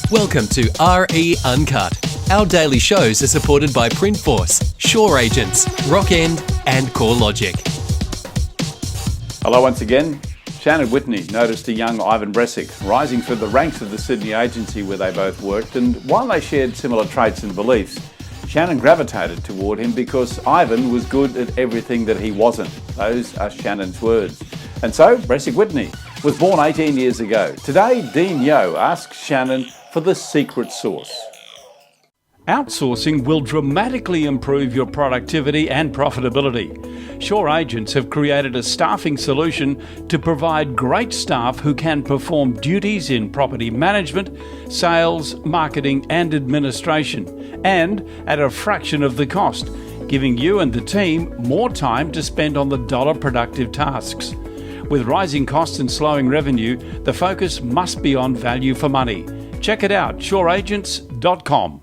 Welcome to RE Uncut. Our daily shows are supported by Printforce, Shore Agents, Rock End and CoreLogic. Hello once again. Shannan Whitney noticed a young Ivan Bresic rising through the ranks of the Sydney agency where they both worked, and while they shared similar traits and beliefs, Shannan gravitated toward him because Ivan was good at everything that he wasn't. Those are Shannan's words. And so, BresicWhitney was born 18 years ago. Today, Dean Yo asks Shannan for the secret sauce. Outsourcing will dramatically improve your productivity and profitability. Shore Agents have created a staffing solution to provide great staff who can perform duties in property management, sales, marketing and administration, and at a fraction of the cost, giving you and the team more time to spend on the dollar productive tasks. With rising costs and slowing revenue, the focus must be on value for money. Check it out, shoreagents.com.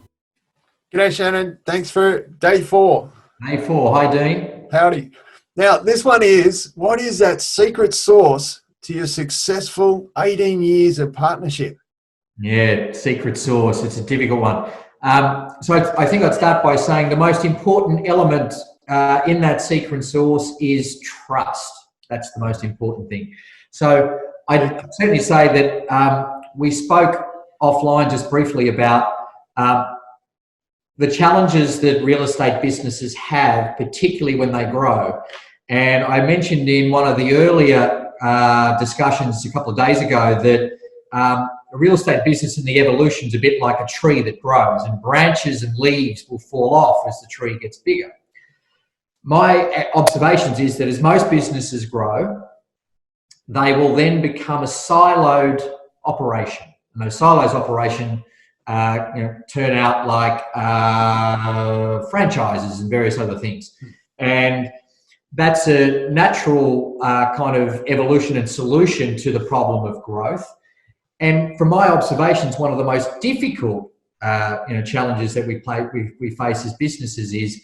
G'day, Shannan. Thanks for day 4. Day 4. Hi, Dean. Howdy. Now, this one is, what is that secret sauce to your successful 18 years of partnership? Yeah, secret sauce. It's a difficult one. So I think I'd start by saying the most important element in that secret sauce is trust. That's the most important thing. So I'd certainly say that we spoke offline just briefly about the challenges that real estate businesses have, particularly when they grow. And I mentioned in one of the earlier discussions a couple of days ago that a real estate business in the evolution is a bit like a tree that grows, and branches and leaves will fall off as the tree gets bigger. My observations is that as most businesses grow, they will then become a siloed operation. And those silos operation turn out like franchises and various other things. And that's a natural kind of evolution and solution to the problem of growth. And from my observations, one of the most difficult challenges that we face as businesses is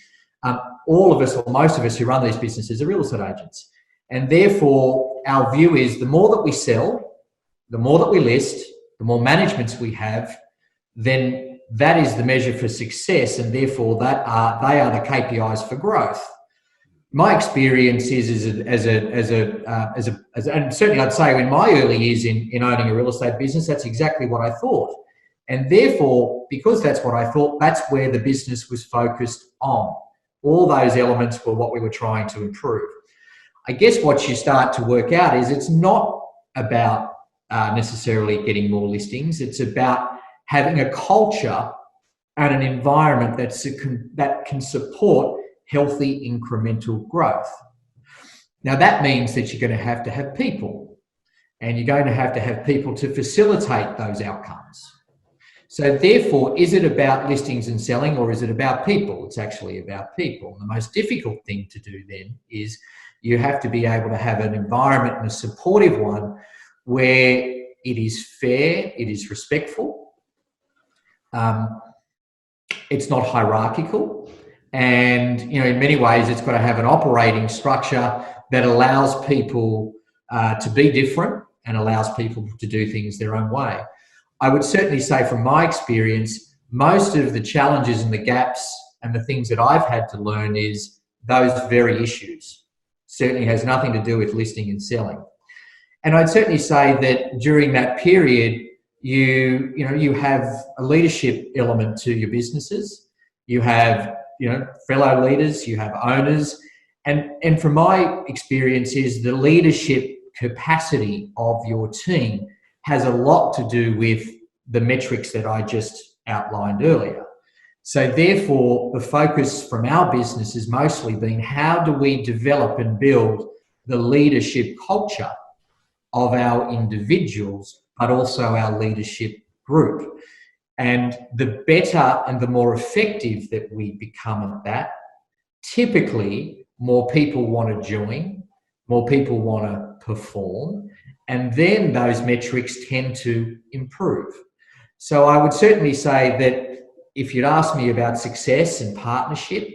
all of us, or most of us who run these businesses, are real estate agents. And therefore, our view is the more that we sell, the more that we list, the more managements we have, then that is the measure for success, and therefore they are the KPIs for growth. My experience is and certainly I'd say in my early years in owning a real estate business, that's exactly what I thought. And therefore, because that's what I thought, that's where the business was focused on. All those elements were what we were trying to improve. I guess what you start to work out is it's not about necessarily getting more listings. It's about having a culture and an environment that can support healthy incremental growth. Now that means that you're going to have people, and you're going to have people to facilitate those outcomes. So therefore, is it about listings and selling, or is it about people? It's actually about people. The most difficult thing to do then is you have to be able to have an environment, and a supportive one, where it is fair, it is respectful, it's not hierarchical, and in many ways it's got to have an operating structure that allows people to be different and allows people to do things their own way. I would certainly say from my experience, most of the challenges and the gaps and the things that I've had to learn is those very issues. Certainly has nothing to do with listing and selling. And I'd certainly say that during that period, you have a leadership element to your businesses. You have, fellow leaders, you have owners. And from my experience is the leadership capacity of your team has a lot to do with the metrics that I just outlined earlier. So therefore, the focus from our business has mostly been how do we develop and build the leadership culture of our individuals, but also our leadership group. And the better and the more effective that we become at that, typically more people want to join, more people want to perform, and then those metrics tend to improve. So I would certainly say that if you'd ask me about success and partnership,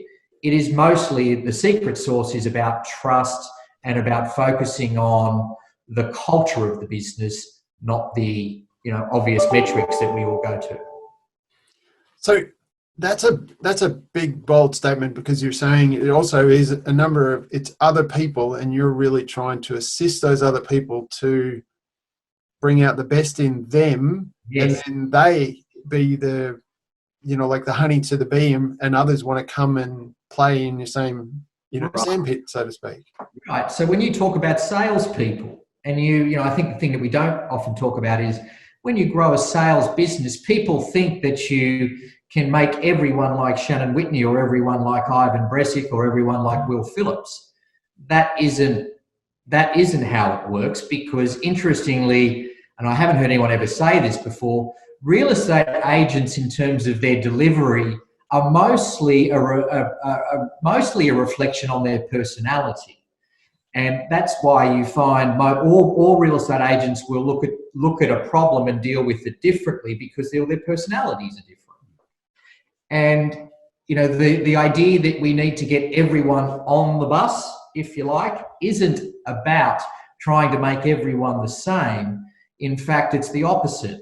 it is mostly the secret sauce is about trust and about focusing on the culture of the business, not the obvious metrics that we all go to. So that's a big, bold statement, because you're saying it also is a number of, it's other people, and you're really trying to assist those other people to bring out the best in them. Yes. And then they be the, like the honey to the bee, and others want to come and play in your same, Right. sandpit, so to speak. Right. So when you talk about salespeople, and I think the thing that we don't often talk about is when you grow a sales business, people think that you can make everyone like Shannan Whitney, or everyone like Ivan Bresic, or everyone like Will Phillips. That isn't how it works, because interestingly, and I haven't heard anyone ever say this before, real estate agents, in terms of their delivery, are mostly a reflection on their personality. And that's why you find all real estate agents will look at a problem and deal with it differently, because their personalities are different. And the idea that we need to get everyone on the bus, if you like, isn't about trying to make everyone the same. In fact, it's the opposite.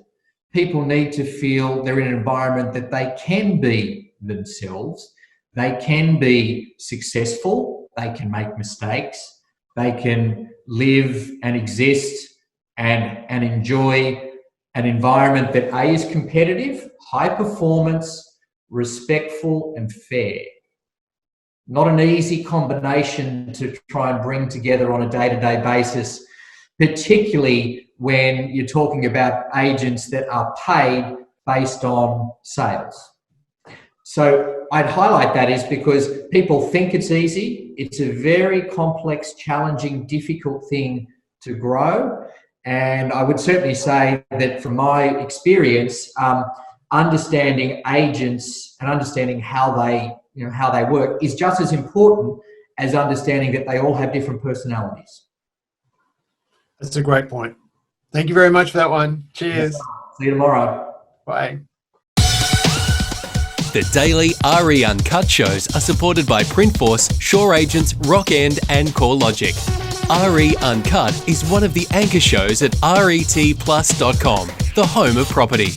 People need to feel they're in an environment that they can be themselves, they can be successful, they can make mistakes, they can live and exist and enjoy an environment that A, is competitive, high performance, respectful and fair. Not an easy combination to try and bring together on a day-to-day basis, particularly when you're talking about agents that are paid based on sales. So I'd highlight that is because people think it's easy. It's a very complex, challenging, difficult thing to grow. And I would certainly say that from my experience, understanding agents and understanding how they work is just as important as understanding that they all have different personalities. That's a great point. Thank you very much for that one. Cheers. See you tomorrow. Bye. The daily RE Uncut shows are supported by Printforce, Shore Agents, Rock End and CoreLogic. RE Uncut is one of the anchor shows at retplus.com, the home of property.